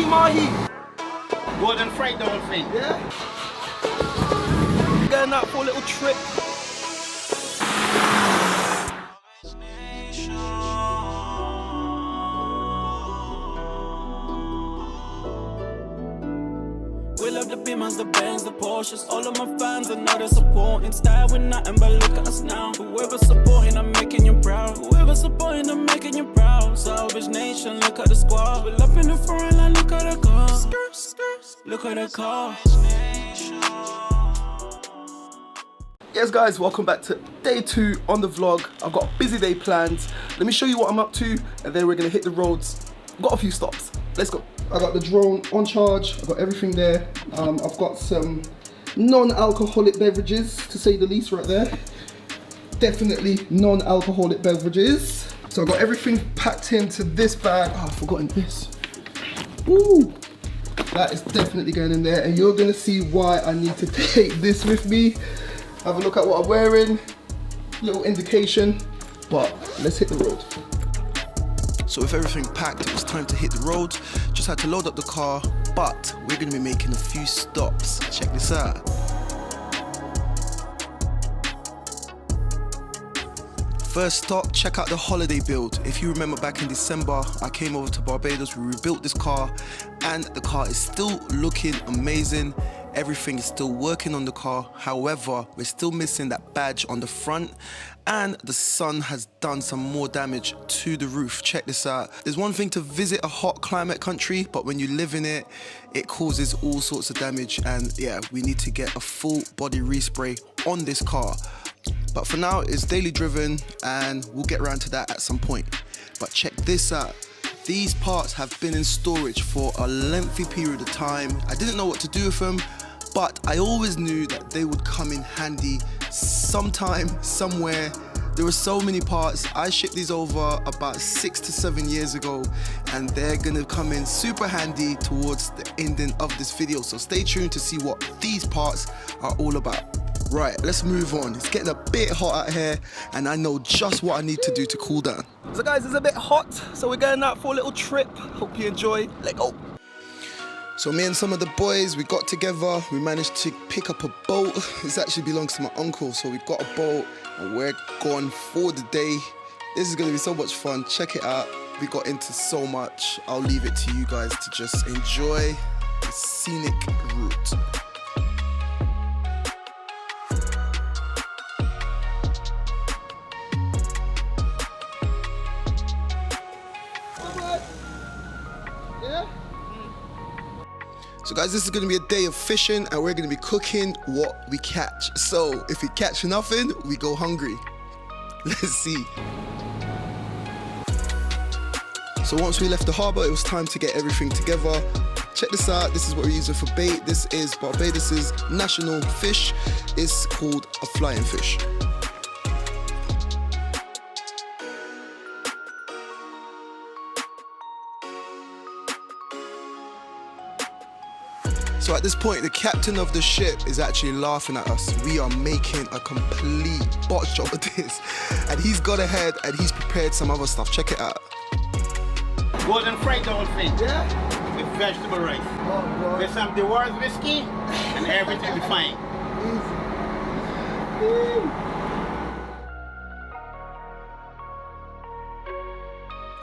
mahi. Golden fried dolphin. Yeah. Going out for a little trip. We love the Beamers, the Benz, the Porsches. All of my fans, I know they're supporting. Style with nothing but look at us now. Whoever supporting, I'm making you proud. Whoever supporting, I'm making you proud. Salvage Nation, look at the squad. We're up in the foreign line, look at the car. Look at the car. Yes guys, welcome back to day 2 on the vlog. I've got a busy day planned. Let me show you what I'm up to and then we're gonna hit the roads. I've got a few stops. Let's go. I got the drone on charge. I've got everything there. I've got some non-alcoholic beverages, to say the least, right there. Definitely non-alcoholic beverages. So I've got everything packed into this bag. Oh, I've forgotten this. Ooh, that is definitely going in there. And you're gonna see why I need to take this with me. Have a look at what I'm wearing. Little indication, but let's hit the road. So with everything packed, it was time to hit the road. Just had to load up the car, but we're gonna be making a few stops. Check this out. First stop, check out the holiday build. If you remember back in December, I came over to Barbados, we rebuilt this car, and the car is still looking amazing. Everything is still working on the car. However, we're still missing that badge on the front, and the sun has done some more damage to the roof. Check this out. There's one thing to visit a hot climate country, but when you live in it, it causes all sorts of damage. And yeah, we need to get a full body respray on this car. But for now, it's daily driven, and we'll get around to that at some point. But check this out. These parts have been in storage for a lengthy period of time. I didn't know what to do with them, but I always knew that they would come in handy sometime, somewhere. There were so many parts. I shipped these over about 6 to 7 years ago, and they're gonna come in super handy towards the ending of this video. So stay tuned to see what these parts are all about. Right, let's move on. It's getting a bit hot out here, and I know just what I need to do to cool down. So guys, it's a bit hot, so we're going out for a little trip. Hope you enjoy. Let's go. So me and some of the boys, we got together. We managed to pick up a boat. This actually belongs to my uncle, so we got a boat, and we're gone for the day. This is gonna be so much fun. Check it out. We got into so much. I'll leave it to you guys to just enjoy the scenic route. So guys, this is gonna be a day of fishing, and we're gonna be cooking what we catch. So if we catch nothing, we go hungry. Let's see. So once we left the harbor, it was time to get everything together. Check this out. This is what we're using for bait. This is Barbados's national fish. It's called a flying fish. So at this point, the captain of the ship is actually laughing at us. We are making a complete botch job of this. And he's got ahead and he's prepared some other stuff. Check it out. Golden fried dolphin. Yeah? With vegetable rice. Oh, boy. With some Dewar's whiskey, and everything will be fine.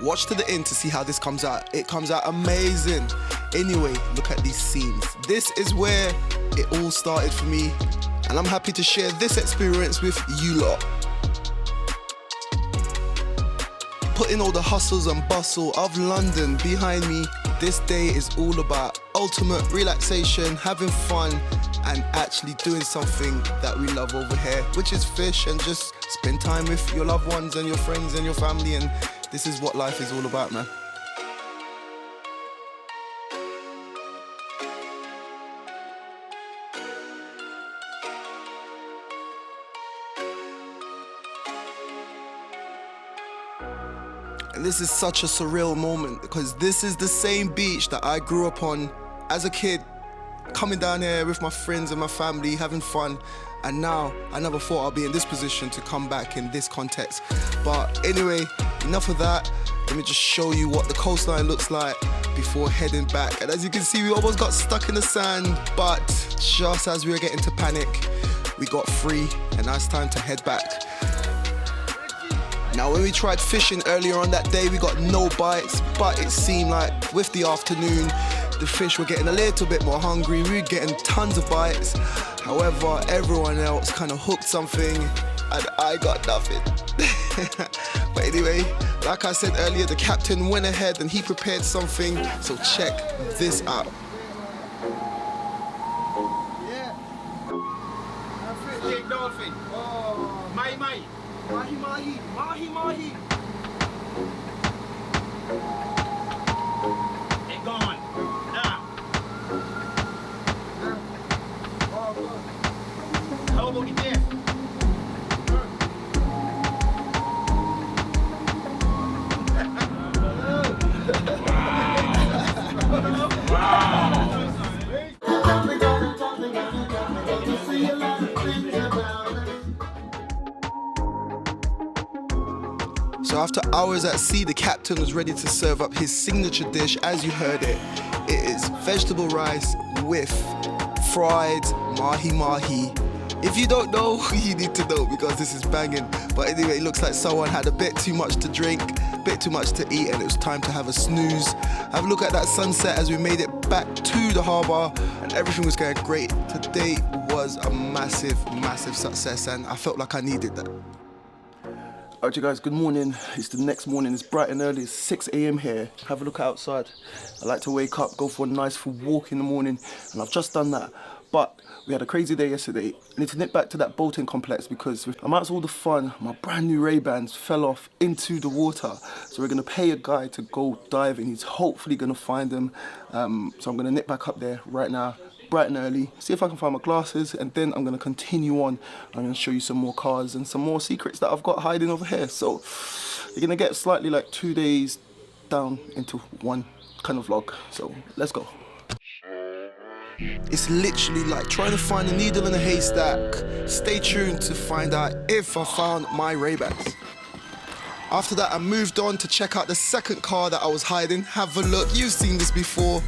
Watch to the end to see how this comes out. It comes out amazing. Anyway, look at these scenes. This is where it all started for me, and I'm happy to share this experience with you lot. Putting all the hustles and bustle of London behind me, this day is all about ultimate relaxation, having fun, and actually doing something that we love over here, which is fish, and just spend time with your loved ones and your friends and your family. And this is what life is all about, man. And this is such a surreal moment, because this is the same beach that I grew up on as a kid, coming down here with my friends and my family, having fun. And now I never thought I'd be in this position to come back in this context. But anyway, enough of that. Let me just show you what the coastline looks like before heading back. And as you can see, we almost got stuck in the sand, but just as we were getting to panic, we got free, and now it's time to head back. Now, when we tried fishing earlier on that day, we got no bites, but it seemed like with the afternoon, the fish were getting a little bit more hungry. We were getting tons of bites. However, everyone else kind of hooked something, and I got nothing. But anyway, like I said earlier, the captain went ahead and he prepared something, so check this out. Yeah. Big dolphin. Oh. Mahi. They gone. Nah. How about it there? So after hours at sea, the captain was ready to serve up his signature dish. As you heard it, it is vegetable rice with fried mahi. If you don't know, you need to know because this is banging. But anyway, it looks like someone had a bit too much to drink, a bit too much to eat, and it was time to have a snooze. Have a look at that sunset as we made it back to the harbour, and everything was going great. Today was a massive success, and I felt like I needed that. Alright you guys, good morning. It's the next morning, it's bright and early, it's 6 a.m. here. Have a look outside. I like to wake up, go for a nice full walk in the morning, and I've just done that. But we had a crazy day yesterday. I need to nip back to that boating complex because amongst all the fun, my brand new Ray-Bans fell off into the water. So we're gonna pay a guy to go diving. He's hopefully gonna find them. So I'm gonna nip back up there right now, bright and early, see if I can find my glasses, and then I'm gonna continue on. I'm gonna show you some more cars and some more secrets that I've got hiding over here. So you're gonna get slightly like 2 days down into one kind of vlog. So let's go. It's literally like trying to find a needle in a haystack. Stay tuned to find out if I found my Ray-Bans. After that, I moved on to check out the second car that I was hiding. Have a look, you've seen this before.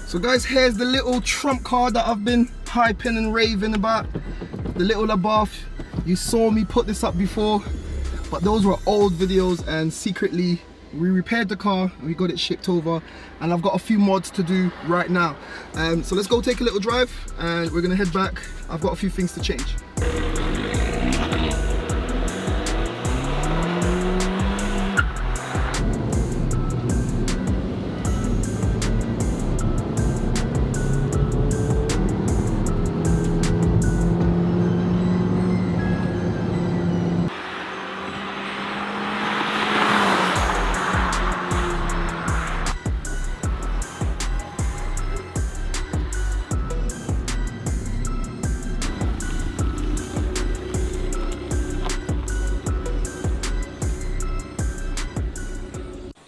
So guys, here's the little trump car that I've been hyping and raving about. The little LaBeouf. You saw me put this up before, but those were old videos, and secretly we repaired the car and we got it shipped over, and I've got a few mods to do right now. So let's go take a little drive and we're gonna head back. I've got a few things to change.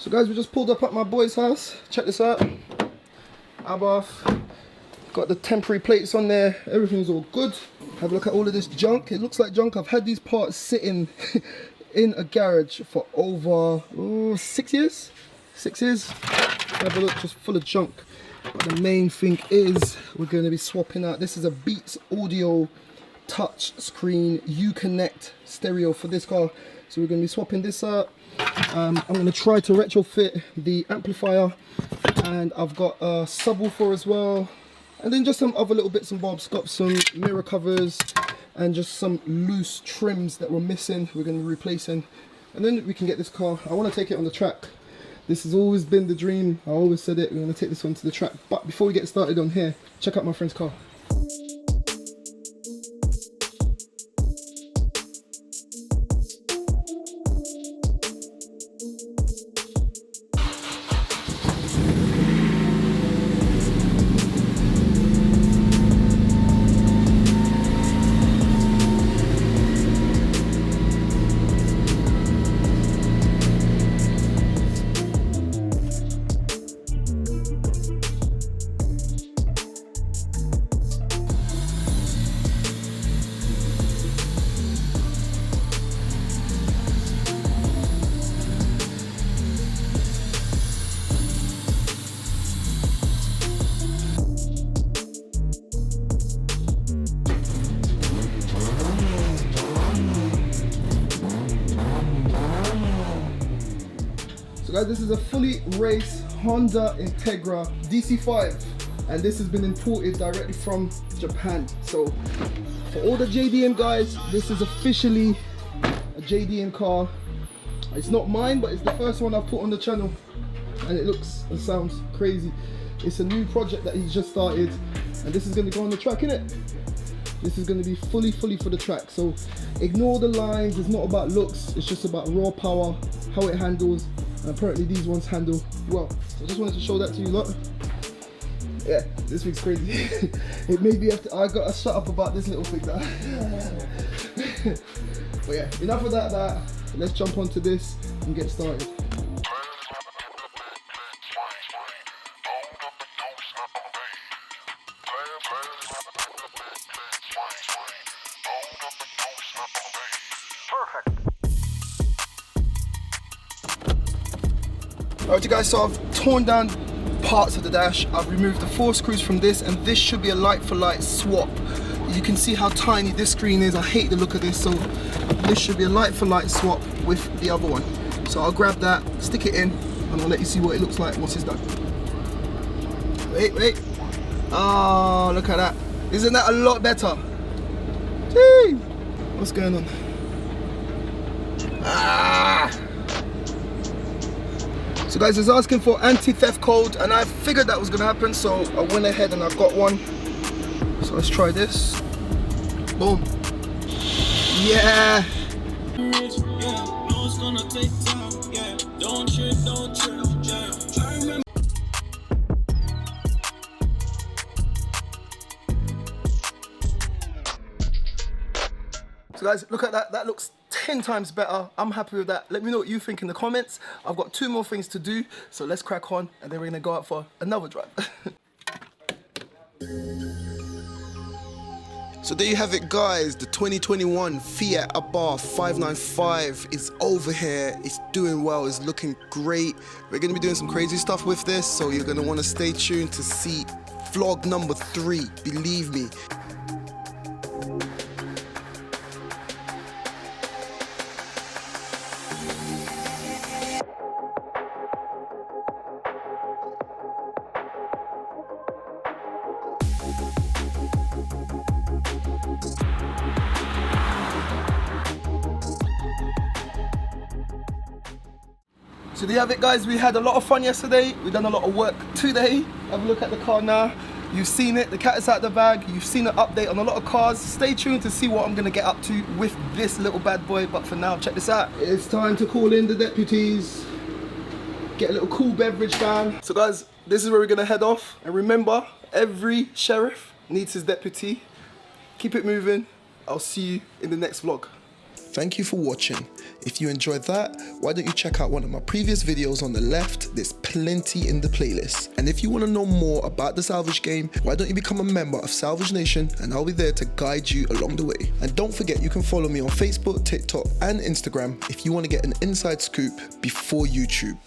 So guys, we just pulled up at my boy's house. Check this out. Abath. Got the temporary plates on there. Everything's all good. Have a look at all of this junk. It looks like junk. I've had these parts sitting in a garage for over 6 years. 6 years. Have a look, just full of junk. But the main thing is we're going to be swapping out. This is a Beats Audio touch screen Uconnect stereo for this car. So we're going to be swapping this out. I'm going to try to retrofit the amplifier, and I've got a subwoofer as well, and then just some other little bits and bobs. Got some mirror covers and just some loose trims that were missing. We're going to be replacing, and then we can get this car. I want to take it on the track. This has always been the dream. I always said it. We're going to take this one to the track. But before we get started on here, check out my friend's car. Guys, this is a fully raced Honda Integra DC5, and this has been imported directly from Japan. So for all the JDM guys, this is officially a JDM car. It's not mine, but it's the first one I've put on the channel, and it looks and sounds crazy. It's a new project that he's just started, and this is going to go on the track, innit? This is going to be fully for the track. So ignore the lines. It's not about looks, it's just about raw power, how it handles, and apparently these ones handle well. So I just wanted to show that to you lot. Yeah, this thing's crazy. It made me have to, I gotta shut up about this little thing now. But yeah, enough of that. Let's jump onto this and get started. Alright you guys, so I've torn down parts of the dash. I've removed the 4 screws from this, and this should be a light-for-light swap. You can see how tiny this screen is. I hate the look of this, so this should be a light-for-light swap with the other one. So I'll grab that, stick it in, and I'll let you see what it looks like once it's done. Wait. Oh, look at that. Isn't that a lot better? Gee. What's going on? So guys, it's asking for anti-theft code, and I figured that was gonna happen, so I went ahead and I got one. So let's try this. Boom. Yeah. So guys, look at that. That looks 10 times better. I'm happy with that. Let me know what you think in the comments. I've got 2 more things to do, so let's crack on, and then we're gonna go out for another drive. So there you have it guys, the 2021 Fiat Abarth 595 is over here. It's doing well, it's looking great. We're gonna be doing some crazy stuff with this, so you're gonna wanna stay tuned to see vlog number 3, believe me. So there you have it guys, we had a lot of fun yesterday, we've done a lot of work today. Have a look at the car now, you've seen it, the cat is out the bag, you've seen an update on a lot of cars. Stay tuned to see what I'm gonna get up to with this little bad boy, but for now, check this out. It's time to call in the deputies, get a little cool beverage down. So guys, this is where we're gonna head off, and remember, every sheriff needs his deputy. Keep it moving, I'll see you in the next vlog. Thank you for watching. If you enjoyed that, why don't you check out one of my previous videos on the left? There's plenty in the playlist. And if you want to know more about the Salvage game, why don't you become a member of Salvage Nation, and I'll be there to guide you along the way. And don't forget, you can follow me on Facebook, TikTok and Instagram if you want to get an inside scoop before YouTube.